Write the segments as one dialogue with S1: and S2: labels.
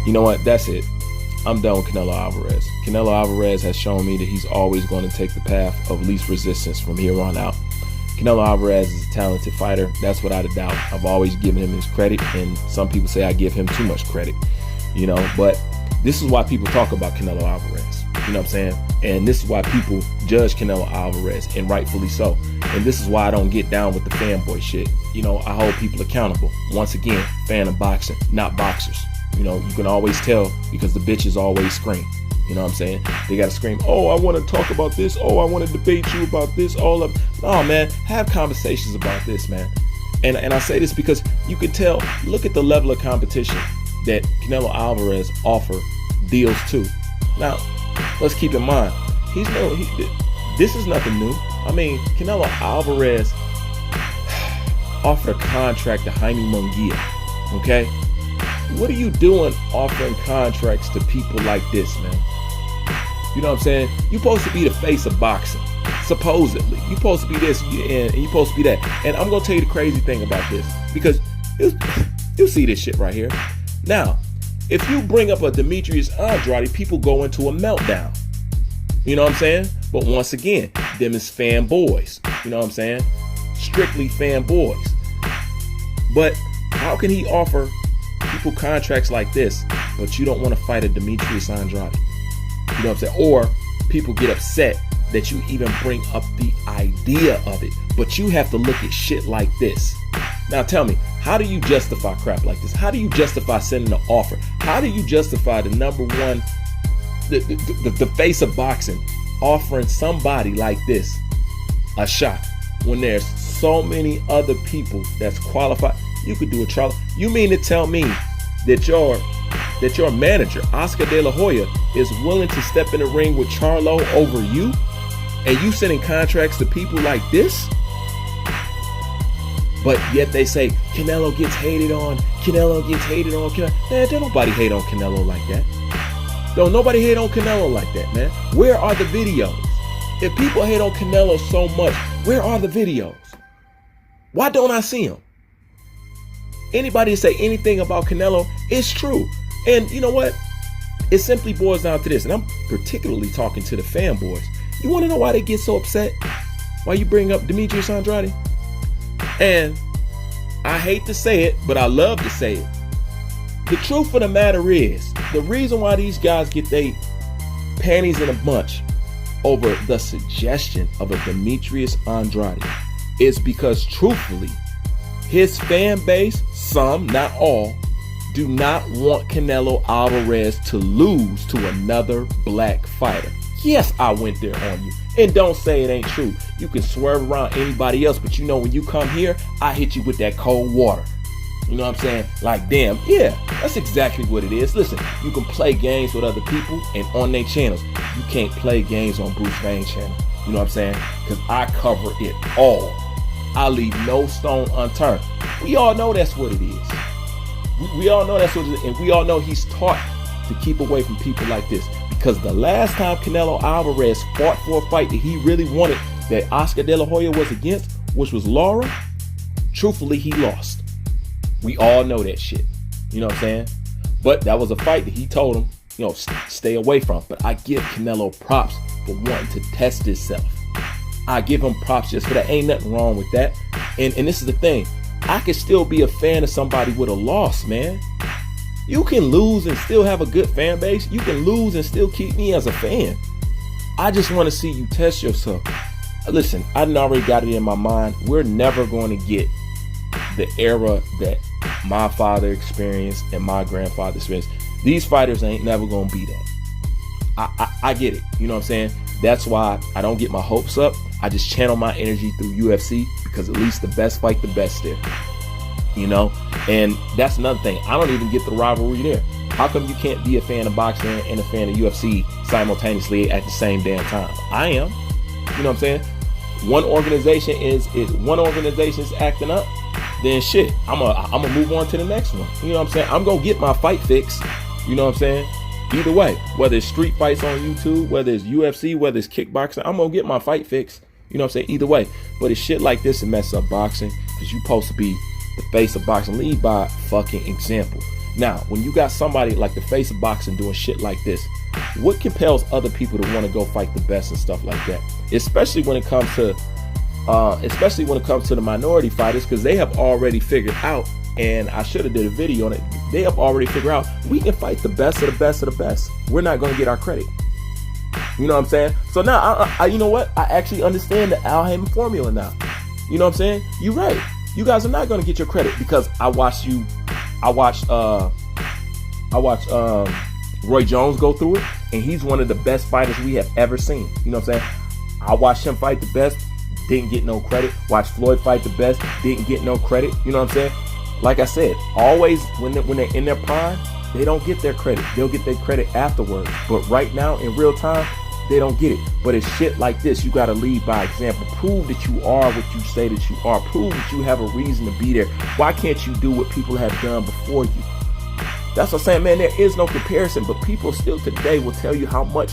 S1: You know what? That's it. I'm done with Canelo Alvarez. Canelo Alvarez has shown me that he's always going to take the path of least resistance from here on out. Canelo Alvarez is a talented fighter. That's without a doubt. I've always given him his credit, and some people say I give him too much credit, you know, but this is why people talk about Canelo Alvarez, you know what I'm saying? And this is why people judge Canelo Alvarez, and rightfully so. And this is why I don't get down with the fanboy shit. You know, I hold people accountable. Once again, fan of boxing, not boxers. You know, you can always tell because the bitches always scream. You know what I'm saying? They got to scream, oh, I want to talk about this. Oh, I want to debate you about this. No, man, have conversations about this, man. And I say this because you can tell, look at the level of competition that Canelo Alvarez deals to. Now, let's keep in mind, this is nothing new. I mean, Canelo Alvarez offered a contract to Jaime Munguia, okay? What are you doing offering contracts to people like this, man? You know what I'm saying? You're supposed to be the face of boxing, supposedly. You're supposed to be this and you're supposed to be that. And I'm going to tell you the crazy thing about this, because you'll see this shit right here. Now, if you bring up a Demetrius Andrade, people go into a meltdown. You know what I'm saying? But once again, them is fanboys. You know what I'm saying? Strictly fanboys. But how can he offer people contracts like this, but you don't want to fight a Demetrius Andrade? You know what I'm saying? Or people get upset that you even bring up the idea of it, but you have to look at shit like this. Now tell me, how do you justify crap like this? How do you justify sending an offer? How do you justify the number one, the face of boxing, offering somebody like this a shot when there's so many other people that's qualified? You could do a trial. You mean to tell me that your manager, Oscar De La Hoya, is willing to step in the ring with Charlo over you, and you sending contracts to people like this? But yet they say Canelo gets hated on. Canelo gets hated on. Man, don't nobody hate on Canelo like that. Don't nobody hate on Canelo like that, man. Where are the videos? If people hate on Canelo so much, where are the videos? Why don't I see them? Anybody say anything about Canelo, it's true. And you know what? It simply boils down to this, and I'm particularly talking to the fanboys. You want to know why they get so upset? Why you bring up Demetrius Andrade? And I hate to say it, but I love to say it. The truth of the matter is, the reason why these guys get their panties in a bunch over the suggestion of a Demetrius Andrade is because, truthfully, his fan base, some, not all, do not want Canelo Alvarez to lose to another black fighter. Yes, I went there on you. And don't say it ain't true. You can swerve around anybody else, but you know when you come here, I hit you with that cold water. You know what I'm saying? Like, damn, yeah, that's exactly what it is. Listen, you can play games with other people and on their channels. You can't play games on Bruce Vane's channel. You know what I'm saying? Because I cover it all. I leave no stone unturned. We all know that's what it is. We all know that's what it is. And we all know he's taught to keep away from people like this. Because the last time Canelo Alvarez fought for a fight that he really wanted, that Oscar De La Hoya was against, which was Lara, truthfully, he lost. We all know that shit. You know what I'm saying? But that was a fight that he told him, you know, stay away from. But I give Canelo props for wanting to test himself. I give him props just for that. Ain't nothing wrong with that. And this is the thing. I can still be a fan of somebody with a loss, man. You can lose and still have a good fan base. You can lose and still keep me as a fan. I just want to see you test yourself. Listen, I already got it in my mind. We're never going to get the era that my father experienced and my grandfather experienced. These fighters ain't never going to be that. I get it. You know what I'm saying? That's why I don't get my hopes up. I just channel my energy through UFC, because at least the best fight the best there. You know? And that's another thing. I don't even get the rivalry there. How come you can't be a fan of boxing and a fan of UFC simultaneously at the same damn time? I am. You know what I'm saying? One organization is acting up, then shit, I'm gonna move on to the next one. You know what I'm saying? I'm gonna get my fight fix. You know what I'm saying? Either way, whether it's street fights on YouTube, whether it's UFC, whether it's kickboxing, I'm gonna get my fight fix. You know what I'm saying? Either way. But it's shit like this that mess up boxing, because you're supposed to be the face of boxing. Lead by fucking example. Now, when you got somebody like the face of boxing doing shit like this, what compels other people to want to go fight the best and stuff like that? Especially when it comes to the minority fighters, because they have already figured out, and I should have did a video on it. They have already figured out we can fight the best of the best of the best. We're not going to get our credit. You know what I'm saying? So now, you know what? I actually understand the Al Haymon formula now. You know what I'm saying? You're right. You guys are not going to get your credit because I watched Roy Jones go through it, and he's one of the best fighters we have ever seen. You know what I'm saying? I watched him fight the best, didn't get no credit. Watched Floyd fight the best, didn't get no credit. You know what I'm saying? Like I said, always when they're in their prime, they don't get their credit. They'll get their credit afterwards. But right now, in real time, they don't get it. But it's shit like this. You got to lead by example. Prove that you are what you say that you are. Prove that you have a reason to be there. Why can't you do what people have done before you? That's what I'm saying, man. There is no comparison. But people still today will tell you how much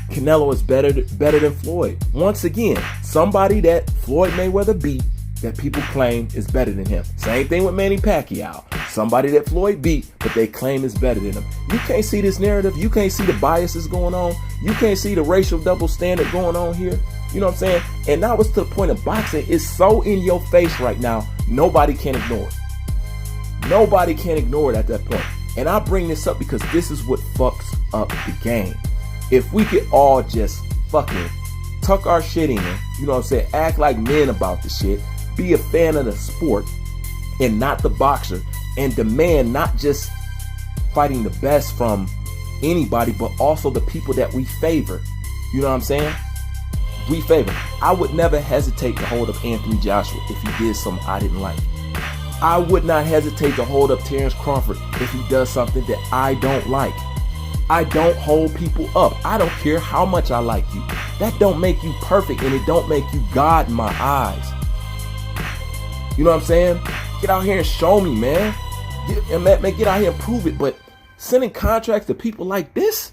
S1: Canelo is better than Floyd. Once again, somebody that Floyd Mayweather beat that people claim is better than him. Same thing with Manny Pacquiao. Somebody that Floyd beat, but they claim is better than him. You can't see this narrative. You can't see the biases going on. You can't see the racial double standard going on here. You know what I'm saying? And now it's to the point of boxing. It's so in your face right now, nobody can ignore it. Nobody can ignore it at that point. And I bring this up because this is what fucks up the game. If we could all just fucking tuck our shit in, you know what I'm saying, act like men about the shit, be a fan of the sport and not the boxer, and demand not just fighting the best from anybody, but also the people that we favor. You know what I'm saying? We favor. I would never hesitate to hold up Anthony Joshua if he did something I didn't like. I would not hesitate to hold up Terrence Crawford if he does something that I don't like. I don't hold people up. I don't care how much I like you. That don't make you perfect, and it don't make you God in my eyes. You know what I'm saying? Get out here and show me, man. Get out here and prove it. But sending contracts to people like this?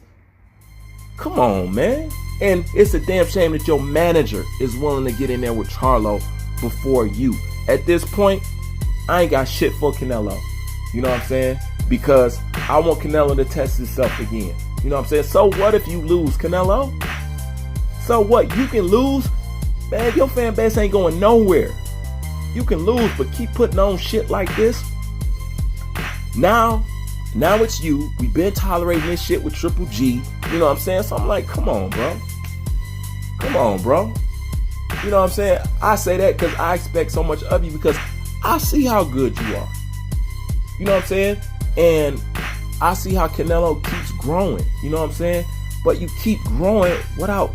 S1: Come on, man. And it's a damn shame that your manager is willing to get in there with Charlo before you. At this point, I ain't got shit for Canelo. You know what I'm saying? Because I want Canelo to test himself again. You know what I'm saying? So what if you lose, Canelo? So what? You can lose? Man, your fan base ain't going nowhere. You can lose, but keep putting on shit like this. Now it's you. We've been tolerating this shit with Triple G. You know what I'm saying? So I'm like, come on, bro. Come on, bro. You know what I'm saying? I say that because I expect so much of you because I see how good you are. You know what I'm saying? And I see how Canelo keeps growing. You know what I'm saying? But you keep growing without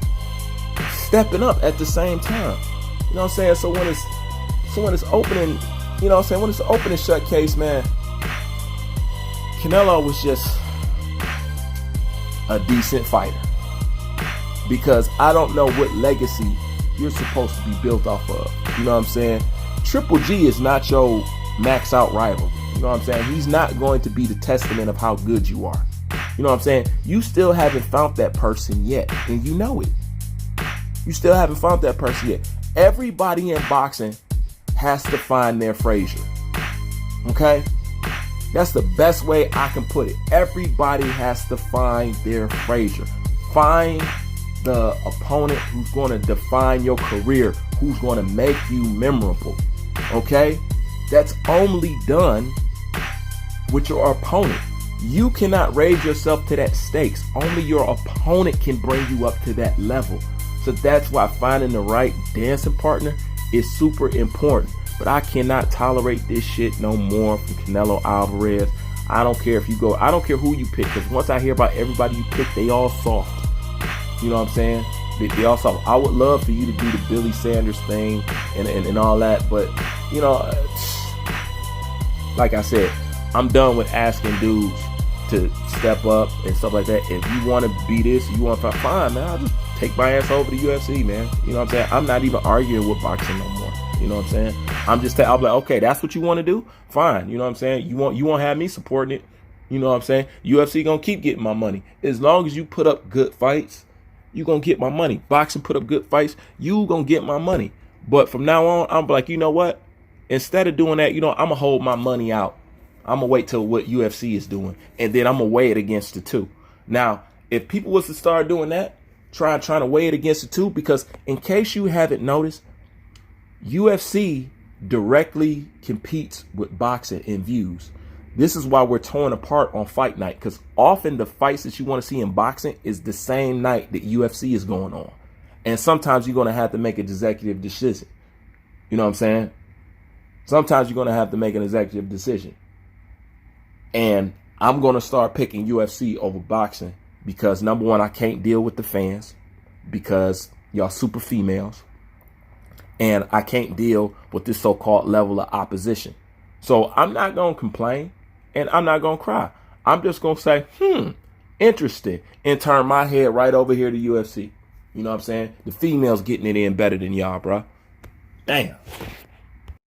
S1: stepping up at the same time. You know what I'm saying? So when it's opening, you know what I'm saying? When it's an open and shut case, man, Canelo was just a decent fighter. Because I don't know what legacy you're supposed to be built off of. You know what I'm saying? Triple G is not your max out rival. You know what I'm saying? He's not going to be the testament of how good you are. You know what I'm saying? You still haven't found that person yet. And you know it. You still haven't found that person yet. Everybody in boxing has to find their Frazier. Okay? That's the best way I can put it. Everybody has to find their Frazier. Find the opponent who's going to define your career, who's going to make you memorable. Okay? That's only done with your opponent. You cannot raise yourself to that stakes. Only your opponent can bring you up to that level. So that's why finding the right dancing partner is super important. But I cannot tolerate this shit no more from Canelo Alvarez. I don't care if you go, I don't care who you pick, because once I hear about everybody you pick, they all soft. You know what I'm saying? They all soft. I would love for you to do the Billy Sanders thing and all that, but you know, like I said, I'm done with asking dudes to step up and stuff like that. If you want to be this, you want to fight, fine, man. I'll just take my ass over to UFC, man. You know what I'm saying? I'm not even arguing with boxing no more. You know what I'm saying? I'm just I'll be like, okay, that's what you want to do? Fine. You know what I'm saying? You won't have me supporting it. You know what I'm saying? UFC gonna keep getting my money. As long as you put up good fights, you gonna get my money. Boxing put up good fights, you gonna get my money. But from now on, I'm like, you know what? Instead of doing that, you know, I'm gonna hold my money out. I'm going to wait till what UFC is doing. And then I'm going to weigh it against the two. Now, if people was to start doing that, trying to weigh it against the two, because in case you haven't noticed, UFC directly competes with boxing in views. This is why we're torn apart on fight night, because often the fights that you want to see in boxing is the same night that UFC is going on. And sometimes you're going to have to make an executive decision. You know what I'm saying? Sometimes you're going to have to make an executive decision. And I'm going to start picking UFC over boxing because, number one, I can't deal with the fans because y'all super females. And I can't deal with this so-called level of opposition. So I'm not going to complain and I'm not going to cry. I'm just going to say, interesting, and turn my head right over here to UFC. You know what I'm saying? The females getting it in better than y'all, bro. Damn.